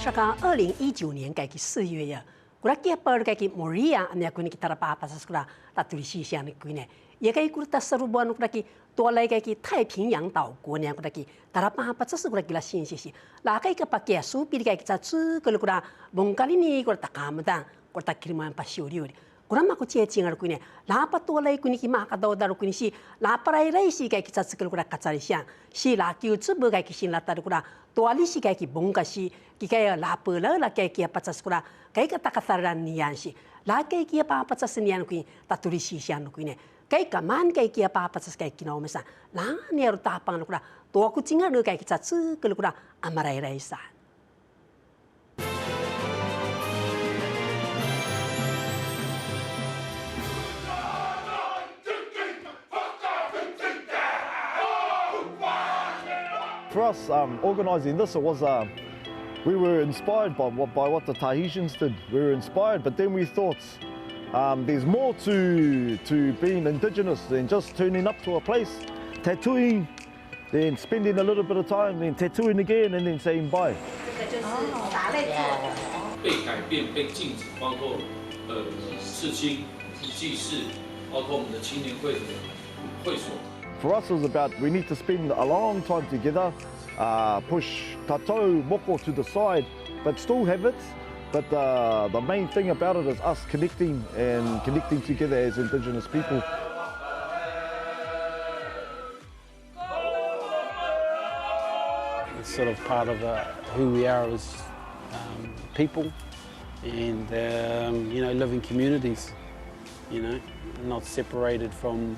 是讲2019年该4月呀，古拉基巴尔该moorea ania kuni kita apa sekolah twalrisisi ania kuni， 也该古拉serubuan古拉基多来该太平洋岛国呢古拉基apa这是古拉基拉信息，拉该个把给苏比该在这个古拉蒙卡里尼古拉takamdan古拉kiriman pasiuri。Kurang aku cecing aku ini, lapa tua lagi kuni kima kado daru kuni si, lapa rai si kayak kita sekali kura kacari siang, si laki ucu berkai kisin latar kura, twalrisisi kayak bongka si, kayak lapa lah kayak kia pacas kura, kayak kata kasaran nian si, laki kia pacas nian kuni, twalrisisi siang kuni, kayak kaman kayak kia pacas kayak kinaumasane, lang ni aru tapang kura, tua kucing aru kayak kita sekali kura amarai rai sa. For us, organising this, it was we were inspired by what the Tahitians did. We were inspired, but then we thought there's more to being indigenous than just turning up to a place, tattooing, then spending a little bit of time, then tattooing again, and then saying bye. 被改变、被禁止，包括刺青、祭祀，包括我们的青年会所。 For us, it was about we need to spend a long time together, push tatou moko to the side, but still have it. But the main thing about it is us connecting together as Indigenous people. It's sort of part of who we are as people, and live in communities. Not separated from.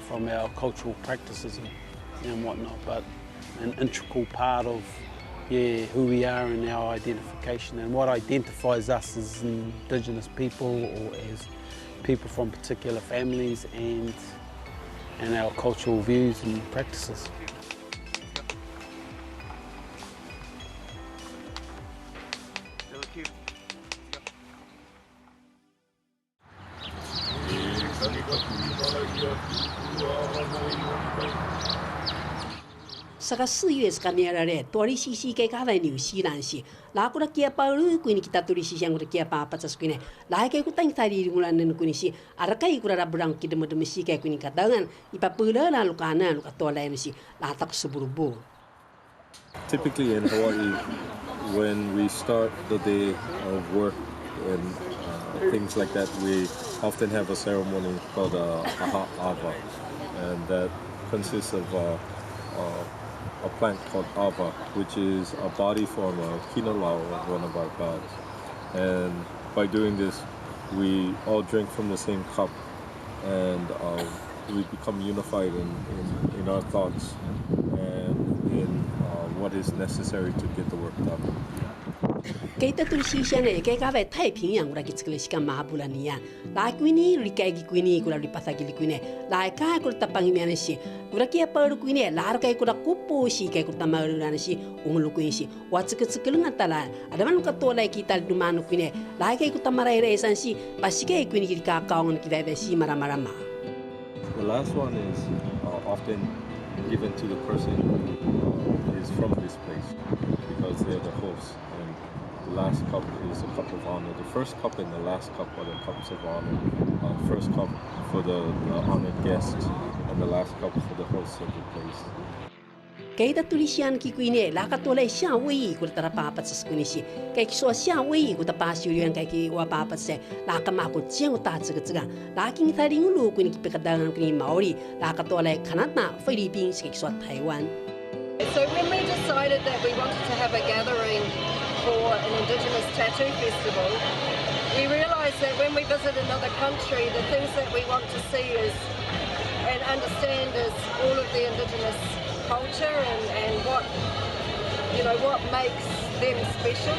From our cultural practices and whatnot, but an integral part of who we are and our identification and what identifies us as Indigenous people or as people from particular families and our cultural views and practices. Saka 4月sekali ada twalrisisi kayak kata Niusilang sih. Lah aku dah kia baru kuni kita twalrisisi yang aku kia apa cas kuni. Lah kayak aku tanya tadi mulan dan kuni sih. Ada kayak aku dah berang kita macam sih kayak kuni kadangan. Ipa pula lah luka anak luka tua lain sih. Lah tak seburu-buru. Typically in Hawaii, when we start the day of work and things like that, we often have a ceremony called Ava, and that consists of a plant called Ava, which is a body form of kinaumasane, one of our gods. And by doing this, we all drink from the same cup, and we become unified in our thoughts and in what is necessary to get the work done. Kita twalrisisi ane kayak Kava太平洋kura kita sekali sikan mahabulan nian. Lah kuini rikai kuini kura dipasagi kuini. Lah kai kura tapang imian si. Kura kia paru kuini. Lah kai kura kupu si kai kura tamarulan si unglu kuini si. Watsekekekelu ngatala. Ada mana katua lai kita dumanu kuini. Lah kai kura tamarai resan si. Pasikai kuini kita kawangan kita ada si marama-marama. The last one is often given to the person who is from this place because they're the host. The last cup is a cup of honor. The first cup and the last cup are the cups of honor. First cup for the honored guest, and the last cup for the host of the place. Kita twalrisisian ki kuini la ka tolai sia wei ku tara papat sa kuini si. Kai ki so sia wei ku ta pasiurian kai ki wapapat se la ka ma ku jiang ta zhe ge la king ta ling lu kuini ki pe ka dang kuini maori la ka tolai Canada, Philippines ki so Taiwan. So when we decided that we wanted to have a gathering for an Indigenous tattoo festival, we realised that when we visit another country, the things that we want to see is and understand is all of the Indigenous culture and what makes them special.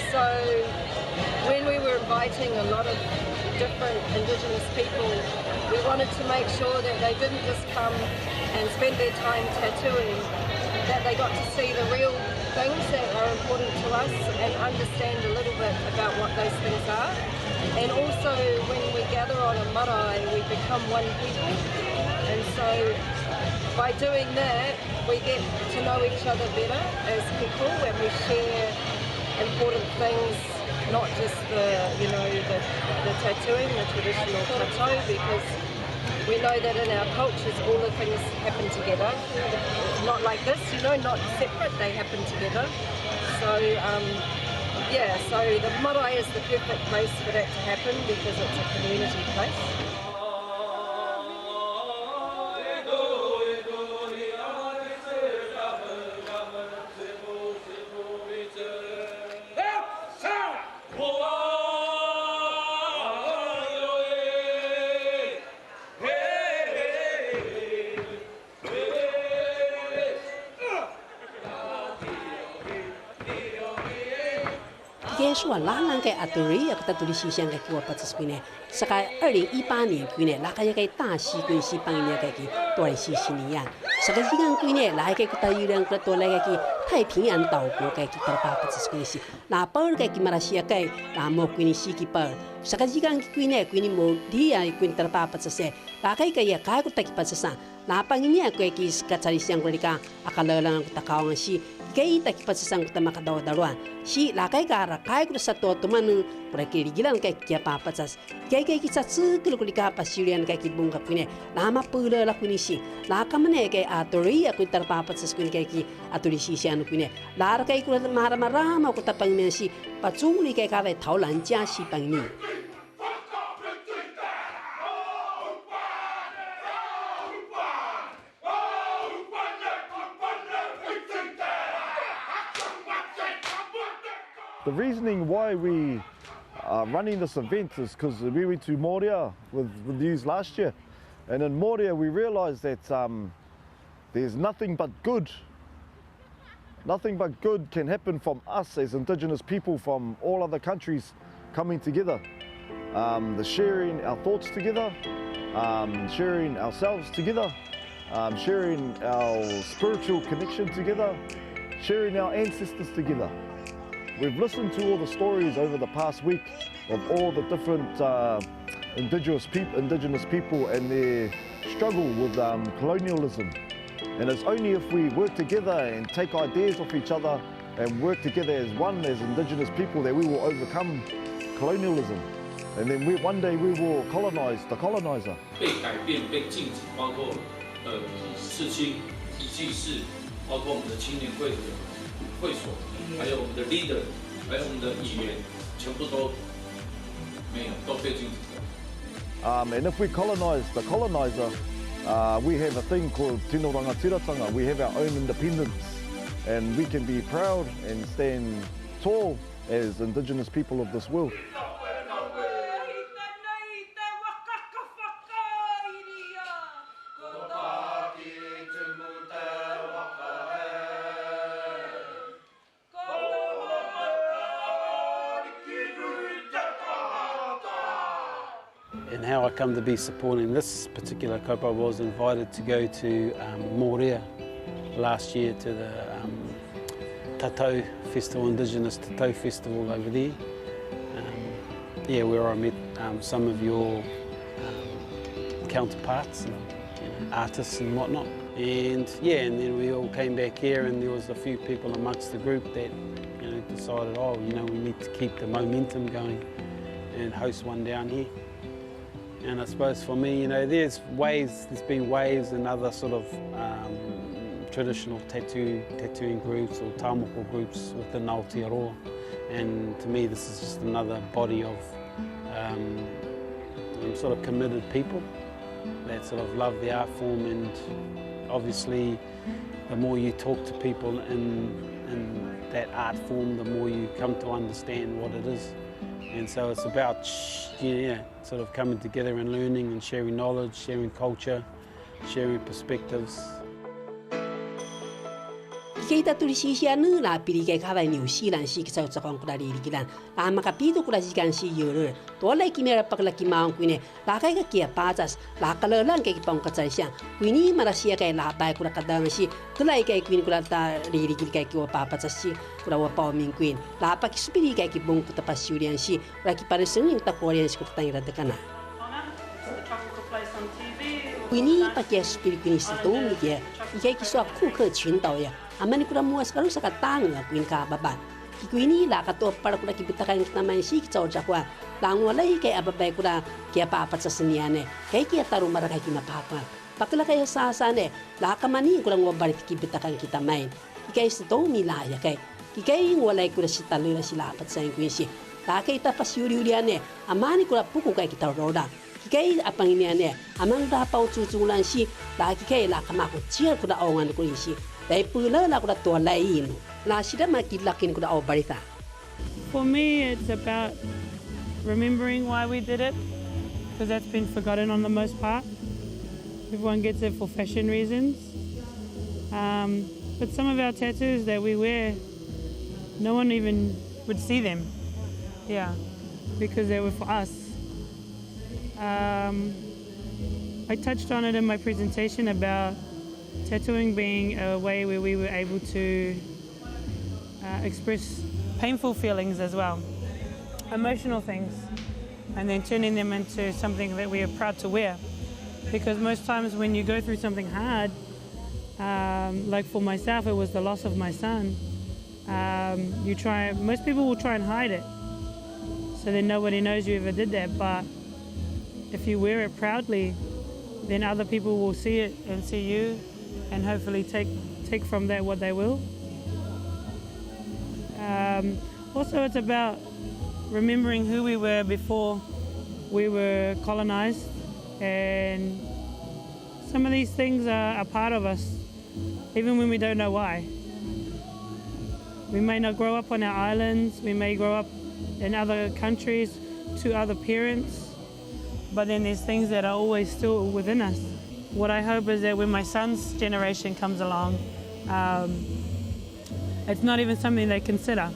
So when we were inviting a lot of different Indigenous people, we wanted to make sure that they didn't just come and spend their time tattooing, that they got to see the real things that are important to us and understand a little bit about what those things are. And also when we gather on a marae, we become one people. And so by doing that, we get to know each other better as people and we share important things, not just the tattooing, the traditional tattoo, because we know that in our cultures all the things happen together, not like this, not separate, they happen together. So so the marae is the perfect place for that to happen because it's a community place.说拉兰个阿多瑞亚个独立西乡个给我把这是呢，是个2018年归呢，拉个一个大西归西帮呢个给多来西西尼亚，是个一个归呢，拉个大有两个多来个给太平洋岛国个给多把把这是归西，那包个给马来西亚个那么归呢西给包，是个一个归呢归呢莫利亚归多把把这些，拉个也个个大给把这上，那帮呢个给是个查理乡个里个阿卡勒lang个高昂西。Kay taki pasasang kutama kadaw-daruan. Si lakay kara kay ko sa to tumanu para kiligilan kay kya papasas. Kay kitsa tsukul ko lika pasilian kay kibunga pune. Nama pula la kuni si. Laka mane kay Aotearoa ko tar papasas kun kay ki Aotearoa sian kune. Lar kay ko marama ko tapang ne si patsuni kay Kava Tauranga si pangni. The reasoning why we are running this event is because we went to Moorea with you last year, and in Moorea we realised that there's nothing but good can happen from us as Indigenous people from all other countries coming together, sharing our thoughts together, sharing ourselves together, sharing our spiritual connection together, sharing our ancestors together. We've listened to all the stories over the past week of all the different indigenous people and their struggle with colonialism. And it's only if we work together and take ideas off each other and work together as one, as Indigenous people, that we will overcome colonialism. And then one day we will colonize the colonizer. 被改变、被禁止，包括刺青、祭祀，包括我们的青年会所。还有我们的 leader， 还有我们的语言，全部都没有，都被禁止掉。And if we colonize the colonizer, we have a thing called Tauranga tiratanga. We have our own independence, and we can be proud and stand tall as Indigenous people of this world. And how I come to be supporting this particular kapa was invited to go to Moorea last year to the Tattoo Festival, Indigenous Tattoo Festival over there. Where I met some of your counterparts and artists and whatnot. And then we all came back here, and there was a few people amongst the group that decided, we need to keep the momentum going and host one down here. And I suppose for me, there's been waves in other sort of traditional tattooing groups or taumoko groups within Aotearoa. And to me, this is just another body of sort of committed people that sort of love the art form. And obviously, the more you talk to people in that art form, the more you come to understand what it is. And so it's about sort of coming together and learning and sharing knowledge, sharing culture, sharing perspectives. Kita tulis siya la pili kay Kava Niusilang si sa kong kula liligilan. La makapito kula sigan si yoro. Tolay kimera paglaki maong kuine. La kay kia patas. La kalalang kay pang katsay siya. Kuini marasiya kay la bay kula kadang si. Tulay kay kuini kula ta liligil kay kiwa papatas si. Kula wapao min kuin. La pakisupili kay kibong kutapasyurian si. Kula kipariseng yung takorian si kutatang iradakana. Kuini pakisupili kuini sa tuwi kaya. Ikay kiswa kuka 群岛呀。Aman kura muas karu sa katanga kuin kababan. kikuini la kato para kula kibitakan kita main si kita ojahwa la ngolai ke ababai kula kia papa saseniane kai kia taru maraka kima papa pakala kaya sasane la kamani kula ngobari kibitakan kita main kai sto mila ya kai kai ngolai kula sitalula sila patsan kuisi la kai ta pasiuriuriane amani kula puku kai kita roda kai apanginiane amang da pau cuculan si la kai la kamaku cia kula awangan kuisi dai pula la kula to lai inu. For me, it's about remembering why we did it, because that's been forgotten on the most part. Everyone gets it for fashion reasons. But some of our tattoos that we wear, no one even would see them. Yeah, because they were for us. I touched on it in my presentation about tattooing being a way where we were able to express painful feelings as well, emotional things, and then turning them into something that we are proud to wear. Because most times when you go through something hard, like for myself, it was the loss of my son, most people will try and hide it, so then nobody knows you ever did that. But if you wear it proudly, then other people will see it and see you, and hopefully take from that what they will. Also, it's about remembering who we were before we were colonized, and some of these things are a part of us, even when we don't know why. We may not grow up on our islands, we may grow up in other countries to other parents, but then there's things that are always still within us. What I hope is that when my son's generation comes along, it's not even something they consider.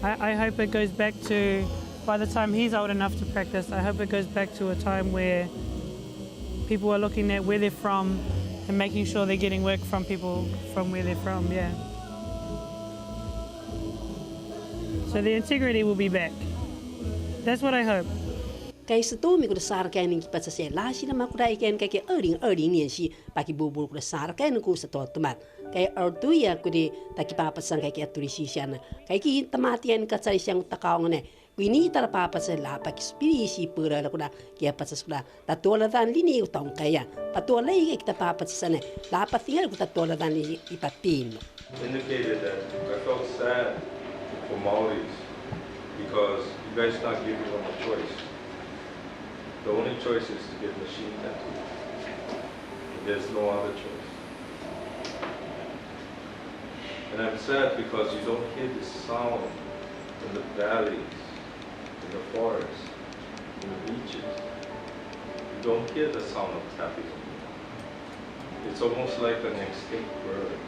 I hope it goes back to, by the time he's old enough to practice, I hope it goes back to a time where people are looking at where they're from and making sure they're getting work from people from where they're from, yeah. So the integrity will be back. That's what I hope. Kay sa tumi ko sa sarkay ng kipasasya, lasi na makuray kayan kay 2020 niyan si pakibubul ko sa sarkay ng ko sa totomat. Kay artuya ko di takipapasan kay twalrisisi na. Kay kintamatian ka sa isang takaong na. Kuini tarapapasa la pakispirisi pura la kuna kaya pasas kula tatoladan lini utang kaya. Patolay kay kitapapasa na. La patingal ko tatoladan lini ipapin. Indicated that I felt sad for Maoris because you guys not giving them a choice. The only choice is to get machine tattooed. There's no other choice. And I'm sad because you don't hear this sound in the valleys, in the forests, in the beaches. You don't hear the sound of tapping. It's almost like an extinct bird.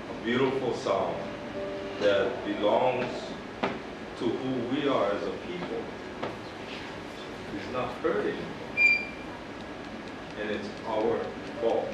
A beautiful sound that belongs to who we are as a people. It's not hurting, and it's our fault.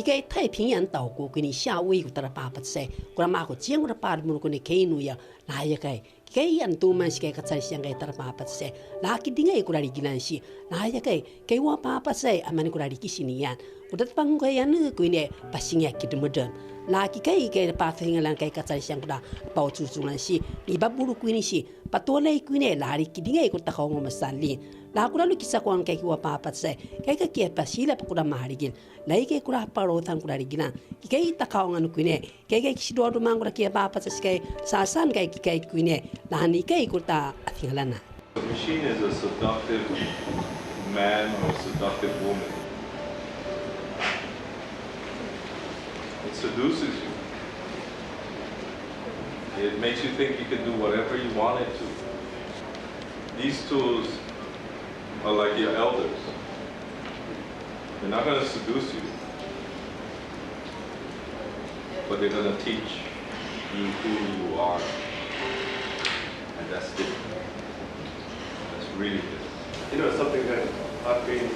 在太平洋岛国给你夏威夷的爸爸说，我妈和见我的爸爸们给你开路呀，那也该，该人多嘛是该个在香港的爸爸说，那个定个过来的技能是，那也该，该我爸爸说，阿曼过来的几十年，我的帮个人呢，给你把新呀给的么着。那个该把太平洋该个在香港的包住住那是，你把不如给你是，把多来给你哪里个定个个打好我们山里。La kula lu kisa kuan kai wa papa sai kai ka kia pasila pa kula maharigin lai kai kula parotan kula rigina kai ta kaungan kuine kai sido do mangura kia papa sai kai sasan kai kuine la ni kai kuta athingalana. The machine is a seductive man or a seductive woman. It seduces you. It makes you think you can do whatever you want it to. These tools are like your elders. They're not going to seduce you, but they're going to teach you who you are. And that's different. That's really different. You know, something that I've been,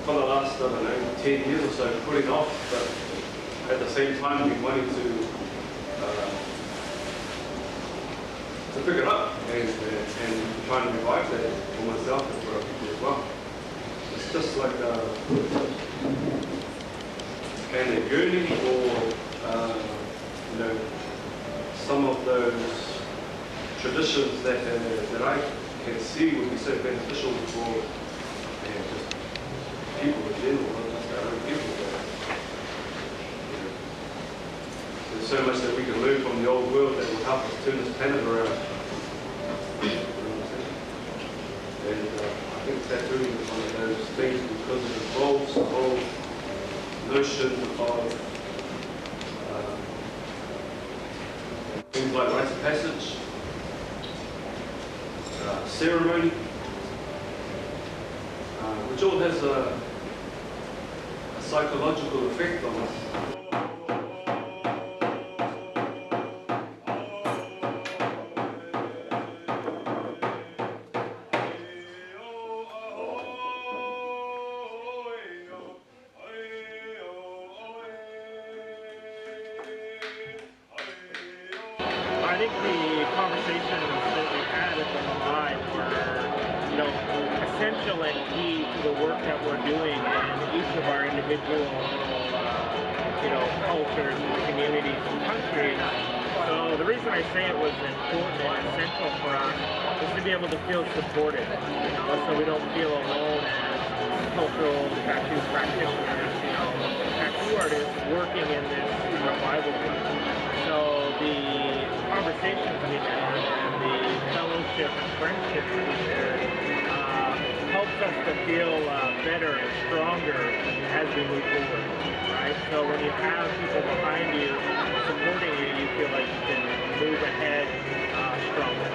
for the last, 10 years or so, putting off, but at the same time, been wanting to pick it up and try and revive that for myself and for other people as well. It's just like and they're yearning for, some of those traditions that I can see would be so beneficial for just people in general, not just our own people. There's so much that we can learn from the old world that will help us turn this planet around. And I think tattooing is one of those things because it involves the whole notion of things like rites of passage, ceremony, which all has a psychological effect on us. I think the conversations that we had at the Marae were, essential and key to the work that we're doing in each of our individual, cultures, communities, and countries. So the reason I say it was important and essential for us is to be able to feel supported, so we don't feel alone as cultural tattoo practitioners, tattoo artists working in this revival work. So the conversations we had and the fellowship and friendship that we shared helps us to feel better and stronger as we move forward, right? So when you have people behind you supporting you, you feel like you can move ahead stronger.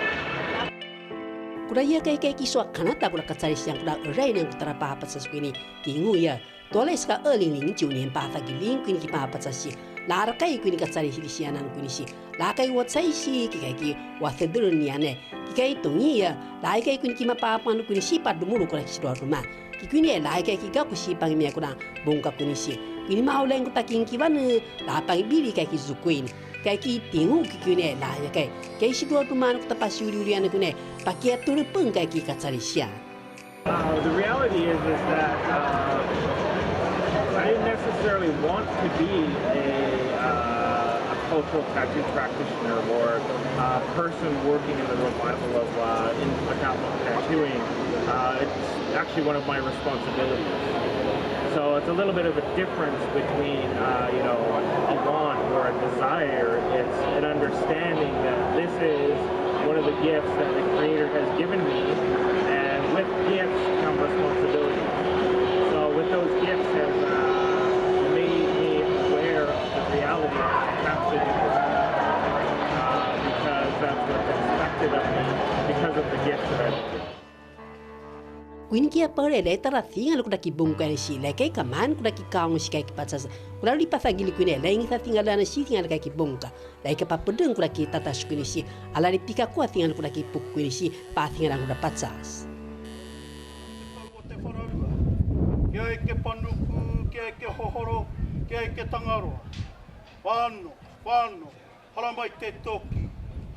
Kuraya kay kiswa kanata kula katsari siang kula erai nang kutara pahapatsas kini tingu ya. Tualai ska 2009年8月にkini ki pahapatsas lara kai kini katsari hilisianan kini si. La kai watsai si ki wa sedur niane. Ki kai tungi ya. La kai kini ki mapapan kini si padumuru kula kiswa rumah. Ki kini la kai ki gaku si pang mia kula bongka kini si. Kini mauleng kutaking ki wan la pang bili kai ki zukuin. Kai ki tingu ki kini la ya kai. Kai si dua rumah kutapasiurian kune. Pakia turupeng kai ki katsari siang. The reality is that I didn't necessarily want to be a cultural tattoo practitioner or a person working in the revival of tattooing. It's actually one of my responsibilities. So it's a little bit of a difference between, a want or a desire. It's an understanding that this is one of the gifts that the Creator has given me, and with gifts come responsibilities. So with those gifts has made me aware of the reality that I have to do this, because that's what's expected of me because of the gifts that I've given. Kuini kia pare le tara tinga kuda ki bungka ni si le kai kaman kuda ki kaung si kai ki patsas kuda li pasagili kuini le ngi sa tinga lana si tinga kai ki bungka le ka papedeng kuda ki tatas kuini si ala li pika kuat tinga kuda ki puk kuini si pa tinga kuda patsas kia ke panuku kia ke hohoro kia ke tangaroa wano haramai te toki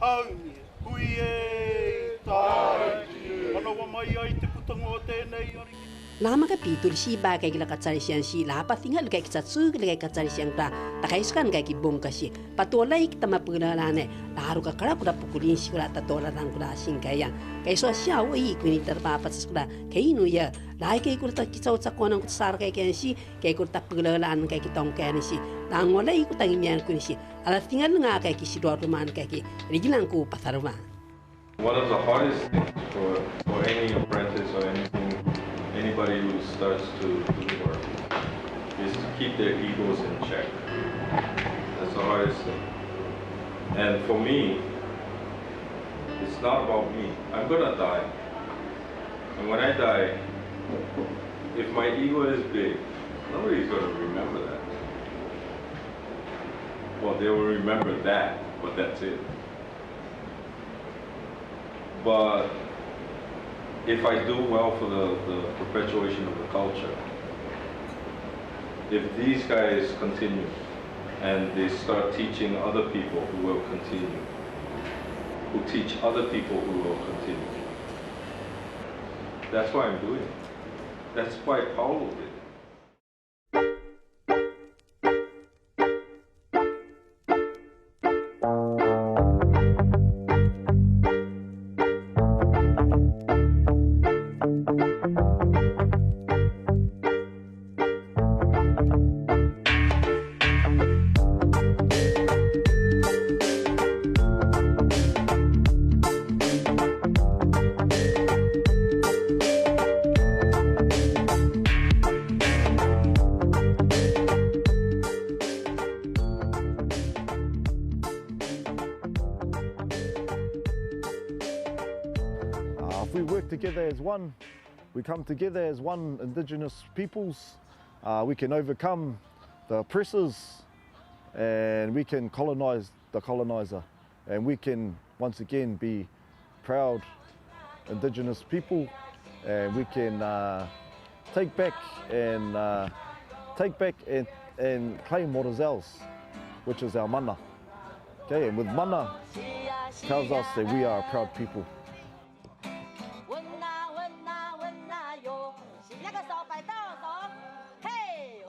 haungi hui e tai ana wa mai ai te putango tēnei ari lama ka pitur si ba kai la katsari siang si la pa tingal kai tsatsu kai katsari siang ta kai skan kai ki bongka si patolai kita mapula lane laru ka kara kuda pukulin si kula ta tola rang kuda sing kai ya kai so sia oi kuini terpa pa tskuda kai nu ya lai kai kuda ki tsau tsakona ku sar kai ken si kai kuda pula lan kai ki tong kai ni si langolai ku tangi mian kuini si ala tingal nga kai ki si do man kai ki rigilang ku pasarwa. One of the hardest things for any apprentice or anybody who starts to do the work is to keep their egos in check. That's the hardest thing. And for me, it's not about me. I'm gonna die. And when I die, if my ego is big, nobody's gonna remember that. Well, they will remember that, but that's it. But if I do well for the perpetuation of the culture, if these guys continue and they start teaching other people who will continue, who teach other people who will continue, that's why I'm doing it. That's why Paulo did it. if we work together as one, we come together as one Indigenous peoples, we can overcome the oppressors and we can colonize the colonizer. And we can once again be proud Indigenous people, and we can take back and claim what is ours, which is our mana. Okay, and with mana tells us that we are a proud people. Hey,